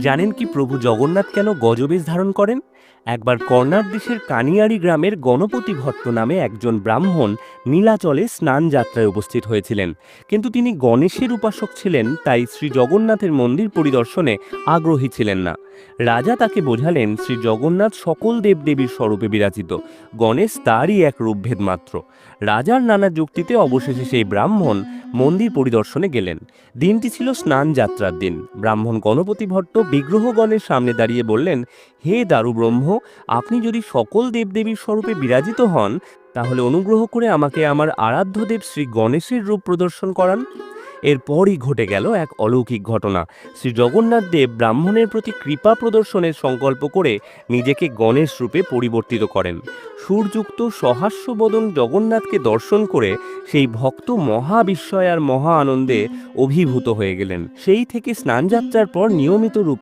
জানেন কি প্রভু জগন্নাথ কেন গজবেশ ধারণ করেন? একবার কর্ণার দেশের কানিয়াড়ি গ্রামের গণপতি ভট্ট নামে একজন ব্রাহ্মণ নীলাচলে স্নান যাত্রায় উপস্থিত হয়েছিলেন। কিন্তু তিনি গণেশের উপাসক ছিলেন, তাই শ্রী জগন্নাথের মন্দির পরিদর্শনে আগ্রহী ছিলেন না। রাজা তাকে বোঝালেন শ্রী জগন্নাথ সকল দেবদেবীর স্বরূপে বিরাজিত, গণেশ তারই এক রূপভেদ মাত্র। রাজার নানা যুক্তিতে অবশেষে সেই ব্রাহ্মণ মন্দির পরিদর্শনে গেলেন। দিনটি ছিল স্নান যাত্রার দিন। ব্রাহ্মণ গণপতি ভট্ট বিগ্রহগণের সামনে দাঁড়িয়ে বললেন, হে দারু ব্রহ্ম, আপনি যদি সকল দেবদেবীর স্বরূপে বিরাজিত হন, তাহলে অনুগ্রহ করে আমাকে আমার আরাধ্য দেব শ্রী গণেশের রূপ প্রদর্শন করান। এরপরই ঘটে গেল এক অলৌকিক ঘটনা। শ্রী জগন্নাথ দেব ব্রাহ্মণের প্রতি কৃপা প্রদর্শনের সংকল্প করে নিজেকে গণেশ রূপে পরিবর্তিত করেন। সুরযুক্ত সহাস্যবদন জগন্নাথকে দর্শন করে সেই ভক্ত মহা বিস্ময় আর মহা আনন্দে অভিভূত হয়ে গেলেন। সেই থেকে স্নানযাত্রার পর নিয়মিত রূপ